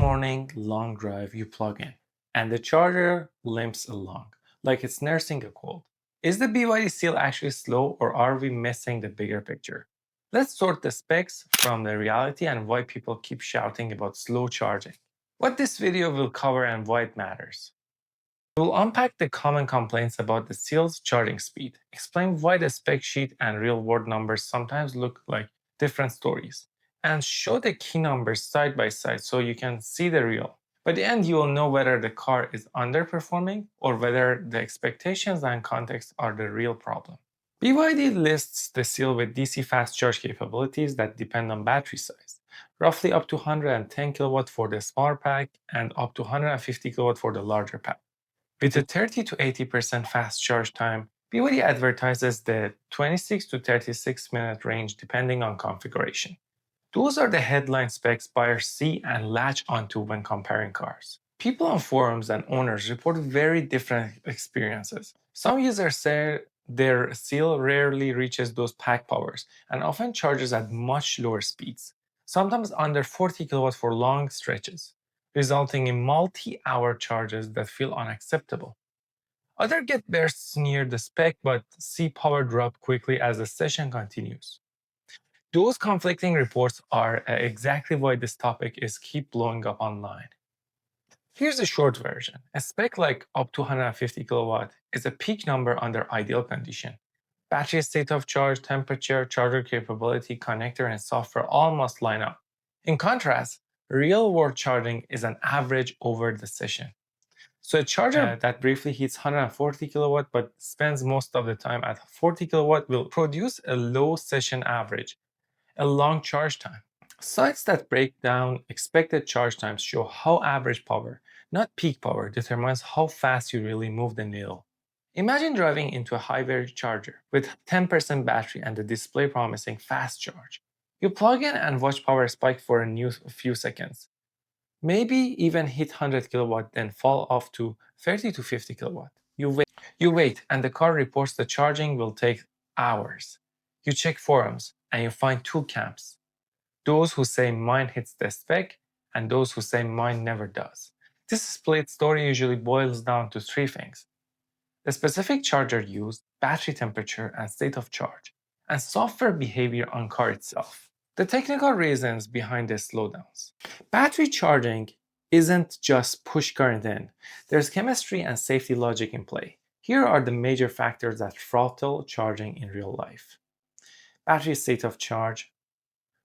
morning, long drive, you plug in, and the charger limps along, like it's nursing a cold. Is the BYD Seal actually slow, or are we missing the bigger picture? Let's sort the specs from the reality and why people keep shouting about slow charging. What this video will cover and why it matters. We'll unpack the common complaints about the Seal's charging speed, explain why the spec sheet and real-world numbers sometimes look like different stories, and show the key numbers side by side so you can see the real. By the end, you will know whether the car is underperforming or whether the expectations and context are the real problem. BYD lists the Seal with DC fast charge capabilities that depend on battery size, roughly up to 110 kW for the small pack and up to 150 kW for the larger pack. With a 30 to 80% fast charge time, BYD advertises the 26 to 36 minute range depending on configuration. Those are the headline specs buyers see and latch onto when comparing cars. People on forums and owners report very different experiences. Some users say their Seal rarely reaches those pack powers and often charges at much lower speeds, sometimes under 40 kilowatts for long stretches, resulting in multi-hour charges that feel unacceptable. Others get bursts near the spec but see power drop quickly as the session continues. Those conflicting reports are exactly why this topic is keep blowing up online. Here's a short version. A spec like up to 150 kilowatt is a peak number under ideal condition. Battery state of charge, temperature, charger capability, connector, and software all must line up. In contrast, real-world charging is an average over the session. So a charger that briefly hits 140 kilowatt but spends most of the time at 40 kilowatt will produce a low session average, a long charge time. Sites that break down expected charge times show how average power, not peak power, determines how fast you really move the needle. Imagine driving into a high-value charger with 10% battery and the display promising fast charge. You plug in and watch power spike for a few seconds. Maybe even hit 100 kilowatt, then fall off to 30 to 50 kilowatt. You wait, and the car reports the charging will take hours. You check forums, and you find two camps. Those who say mine hits the spec, and those who say mine never does. This split story usually boils down to three things: the specific charger used, battery temperature and state of charge, and software behavior on car itself. The technical reasons behind the slowdowns. Battery charging isn't just push current in. There's chemistry and safety logic in play. Here are the major factors that throttle charging in real life. Battery state of charge.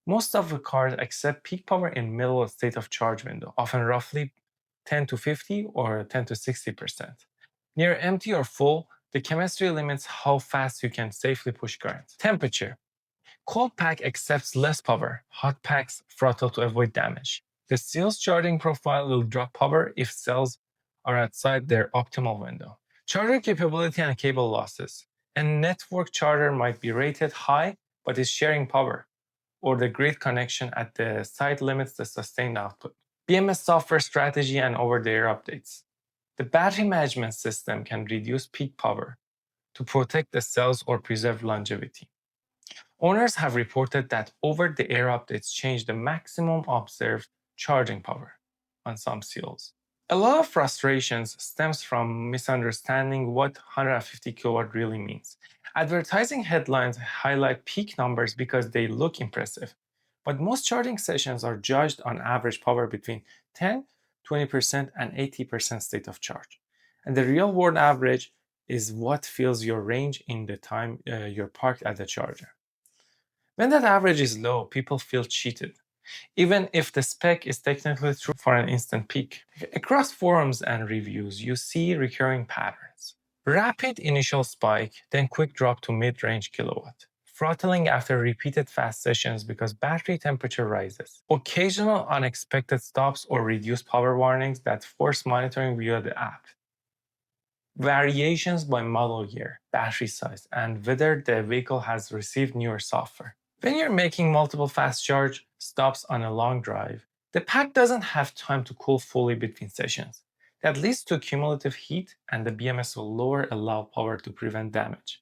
Most of the cars accept peak power in middle state of charge window, often roughly 10 to 50 or 10 to 60%. Near empty or full, the chemistry limits how fast you can safely push current. Temperature. Cold pack accepts less power. Hot packs throttle to avoid damage. The Seal's charging profile will drop power if cells are outside their optimal window. Charger capability and cable losses. A network charger might be rated high but is sharing power, or the grid connection at the site limits the sustained output. BMS software strategy and over-the-air updates. The battery management system can reduce peak power to protect the cells or preserve longevity. Owners have reported that over-the-air updates change the maximum observed charging power on some Seals. A lot of frustrations stems from misunderstanding what 150 kilowatt really means. Advertising headlines highlight peak numbers because they look impressive, but most charging sessions are judged on average power between 10, 20%, and 80% state of charge. And the real-world average is what fills your range in the time you're parked at the charger. When that average is low, people feel cheated, even if the spec is technically true for an instant peak. Across forums and reviews, you see recurring patterns. Rapid initial spike, then quick drop to mid-range kilowatt. Throttling after repeated fast sessions because battery temperature rises. Occasional unexpected stops or reduced power warnings that force monitoring via the app. Variations by model year, battery size, and whether the vehicle has received newer software. When you're making multiple fast charge stops on a long drive, the pack doesn't have time to cool fully between sessions. That leads to cumulative heat, and the BMS will lower allowed power to prevent damage.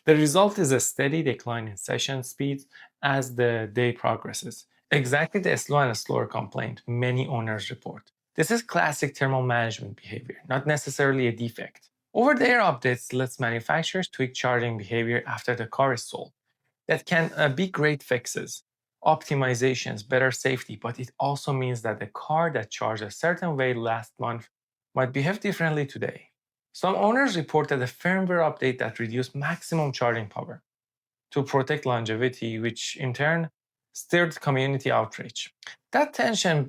The result is a steady decline in session speeds as the day progresses, Exactly the slow and slower complaint many owners report. This is classic thermal management behavior, not necessarily a defect. Over-the-air updates lets manufacturers tweak charging behavior after the car is sold. That can be great fixes, optimizations, better safety, but it also means that the car that charged a certain way last month might behave differently today. Some owners reported a firmware update that reduced maximum charging power to protect longevity, which in turn stirred community outrage. That tension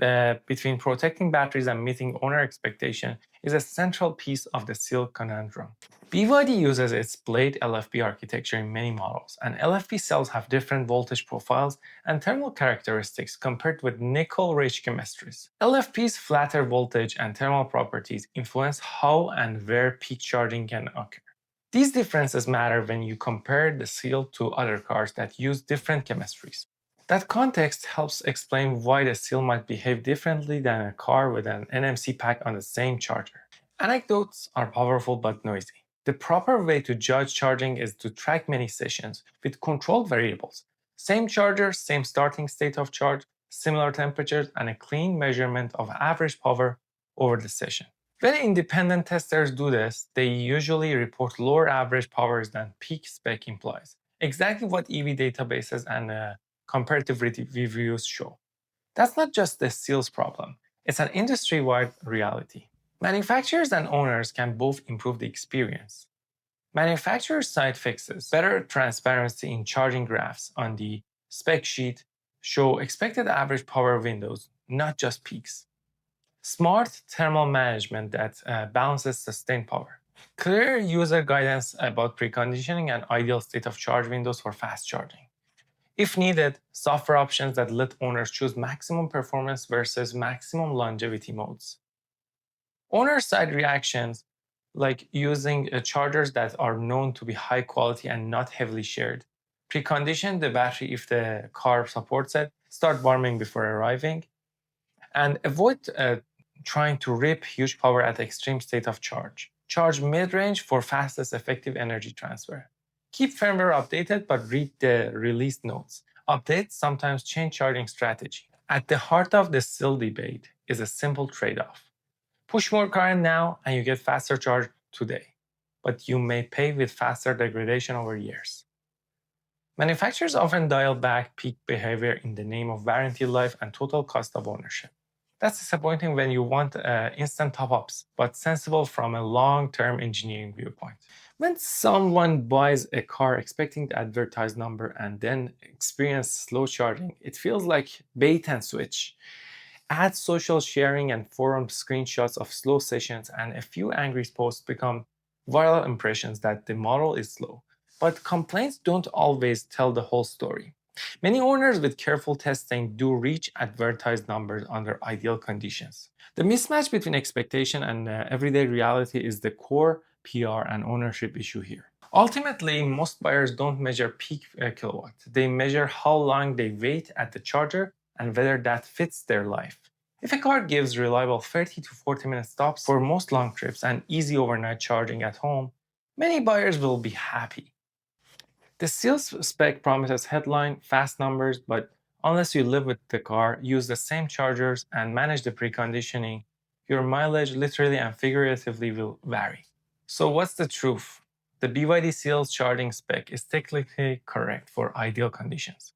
between protecting batteries and meeting owner expectation is a central piece of the Seal Conundrum. BYD uses its blade LFP architecture in many models, and LFP cells have different voltage profiles and thermal characteristics compared with nickel-rich chemistries. LFP's flatter voltage and thermal properties influence how and where peak charging can occur. These differences matter when you compare the Seal to other cars that use different chemistries. That context helps explain why the Seal might behave differently than a car with an NMC pack on the same charger. Anecdotes are powerful but noisy. The proper way to judge charging is to track many sessions with controlled variables. Same charger, same starting state of charge, similar temperatures, and a clean measurement of average power over the session. When independent testers do this, they usually report lower average powers than peak spec implies. Exactly what EV databases and comparative reviews show. That's not just the Seal's problem, it's an industry-wide reality. Manufacturers and owners can both improve the experience. Manufacturer side fixes, better transparency in charging graphs on the spec sheet show expected average power windows, not just peaks. Smart thermal management that balances sustained power. Clear user guidance about preconditioning and ideal state of charge windows for fast charging. If needed, software options that let owners choose maximum performance versus maximum longevity modes. Owner side reactions, like using chargers that are known to be high quality and not heavily shared. Precondition the battery if the car supports it, start warming before arriving, and avoid trying to rip huge power at extreme state of charge. Charge mid-range for fastest effective energy transfer. Keep firmware updated, but read the release notes. Updates sometimes change charging strategy. At the heart of the Seal debate is a simple trade-off. Push more current now and you get faster charge today, but you may pay with faster degradation over years. Manufacturers often dial back peak behavior in the name of warranty life and total cost of ownership. That's disappointing when you want instant top-ups, but sensible from a long-term engineering viewpoint. When someone buys a car expecting the advertised number and then experience slow charging, it feels like bait and switch. Add social sharing and forum screenshots of slow sessions, and a few angry posts become viral impressions that the model is slow. But complaints don't always tell the whole story. Many owners with careful testing do reach advertised numbers under ideal conditions. The mismatch between expectation and everyday reality is the core PR and ownership issue here. Ultimately, most buyers don't measure peak kilowatt. They measure how long they wait at the charger and whether that fits their life. If a car gives reliable 30 to 40-minute stops for most long trips and easy overnight charging at home, many buyers will be happy. The Seals spec promises headline, fast numbers, but unless you live with the car, use the same chargers, and manage the preconditioning, your mileage literally and figuratively will vary. So what's the truth? The BYD Seals charging spec is technically correct for ideal conditions,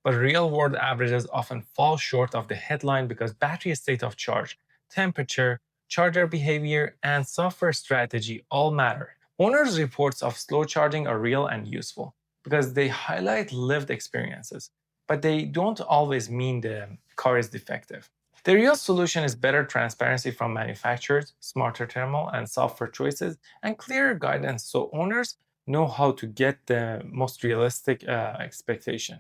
but real-world averages often fall short of the headline because battery state of charge, temperature, charger behavior, and software strategy all matter. Owners' reports of slow charging are real and useful because they highlight lived experiences, but they don't always mean the car is defective. The real solution is better transparency from manufacturers, smarter thermal and software choices, and clearer guidance so owners know how to get the most realistic expectation.